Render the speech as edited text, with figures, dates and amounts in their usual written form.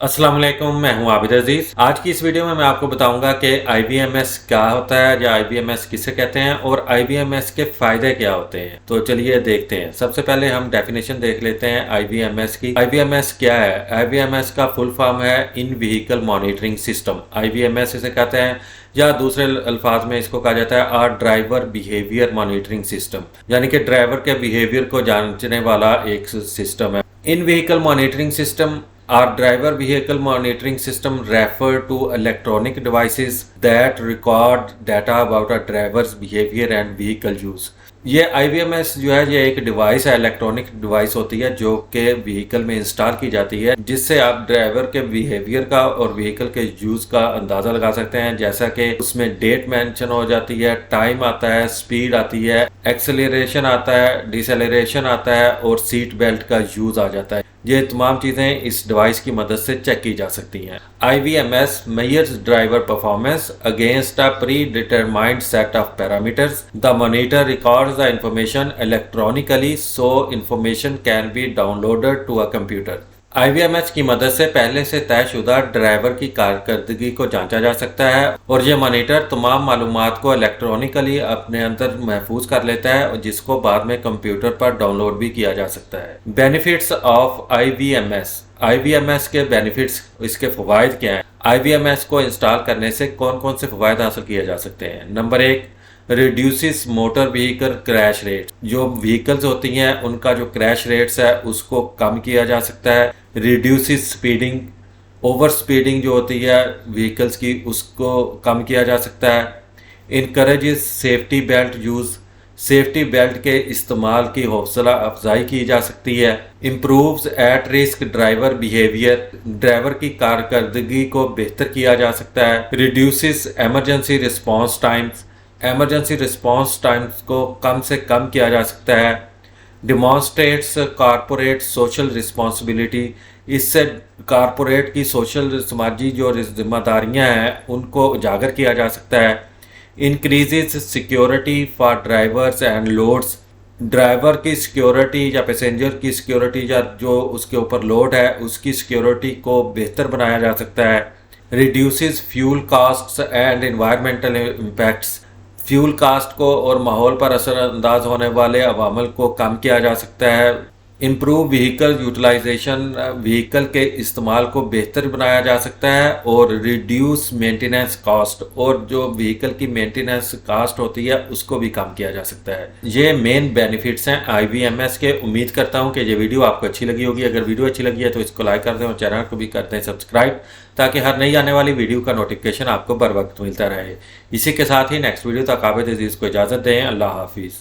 अस्सलाम वालेकुम, मैं हूं आबिद अजीज। आज की इस वीडियो में मैं आपको बताऊंगा कि IBMS क्या होता है या IBMS किसे कहते हैं और IBMS के फायदे क्या होते हैं। तो चलिए देखते हैं। सबसे पहले हम डेफिनेशन देख लेते हैं IBMS की। IBMS क्या है? IBMS का फुल फॉर्म है in vehicle monitoring system. IBMS इसे कहते हैं या दूसरे अल्फाज में इसको कहा जाता है ड्राइवर बिहेवियर मॉनिटरिंग सिस्टम, यानी कि ड्राइवर के बिहेवियर को जांचने वाला एक सिस्टम है। In vehicle monitoring system Our driver vehicle monitoring system refer to electronic devices that record data about a driver's behavior and vehicle use. ये IBMS जो है ये एक डिवाइस है, इलेक्ट्रॉनिक डिवाइस होती है जो कि व्हीकल में इंस्टॉल की जाती है, जिससे आप ड्राइवर के बिहेवियर का और व्हीकल के यूज का अंदाजा लगा सकते हैं। जैसा कि उसमें डेट मेंशन हो जाती है, टाइम आता है, स्पीड आती है, एक्सेलरेशन आता है, डिसेलरेशन आता है और सीट बेल्ट का यूज आ जाता है। ये तमाम चीज़ें इस डिवाइस की मदद से चेक की जा सकती हैं। IBMS measures driver performance against a predetermined set of parameters. The monitor records the information electronically so information can be downloaded to a computer. IBMS की मदद से पहले से तयशुदा ड्राइवर की कारकर्दगी को जांचा जा सकता है और ये मॉनिटर तमाम मालूमात को इलेक्ट्रॉनिकली अपने अंदर महफूज कर लेता है और जिसको बाद में कंप्यूटर पर डाउनलोड भी किया जा सकता है। बेनिफिट्स ऑफ IBMS के बेनिफिट्स, इसके फ़वाइद क्या हैं? IBMS को इंस्टॉल करने से कौन कौन से फ़वाइद हासिल किए जा सकते हैं? Number 1, reduces motor vehicle crash rate. जो व्हीकल्स होती हैं उनका जो क्रैश रेट्स है उसको कम किया जा सकता है। रिड्यूसिस स्पीडिंग, ओवर स्पीडिंग जो होती है व्हीकल्स की उसको कम किया जा सकता है। Encourages safety belt use, safety belt के इस्तेमाल की हौसला अफजाई की जा सकती है। Improves at risk driver behaviour, driver की कारकर्दगी को बेहतर किया जा सकता है। Reduces emergency response times, emergency response times को कम से कम किया जा सकता है। डिमॉन्स्ट्रेट्स कॉरपोरेट सोशल रिस्पॉन्सिबिलिटी, इससे कॉरपोरेट की सोशल समाजी जो जिम्मेदारियां हैं उनको उजागर किया जा सकता है। Increases security for drivers and loads, driver की सिक्योरिटी या पैसेंजर की सिक्योरिटी या जो उसके ऊपर लोड है उसकी सिक्योरिटी को बेहतर बनाया जा सकता है। Reduces fuel costs and environmental impacts, fuel cost को और माहौल पर असरअंदाज होने वाले अवामल को कम किया जा सकता है। इम्प्रूव व्हीकल यूटिलाइजेशन, व्हीकल के इस्तेमाल को बेहतर बनाया जा सकता है। और रिड्यूस मेंटेनेंस कॉस्ट, और जो व्हीकल की मेंटेनेंस कॉस्ट होती है उसको भी कम किया जा सकता है। ये मेन बेनिफिट्स हैं IBMS के। उम्मीद करता हूँ कि ये वीडियो आपको अच्छी लगी होगी। अगर वीडियो अच्छी लगी है तो इसको लाइक कर दें और चैनल को भी कर दें सब्सक्राइब, ताकि हर नई आने वाली वीडियो का नोटिफिकेशन आपको बर वक्त मिलता रहे। इसी के साथ ही नेक्स्ट वीडियो तक आबिद अजीज़ को इजाज़त दें। अल्लाह हाफिज़।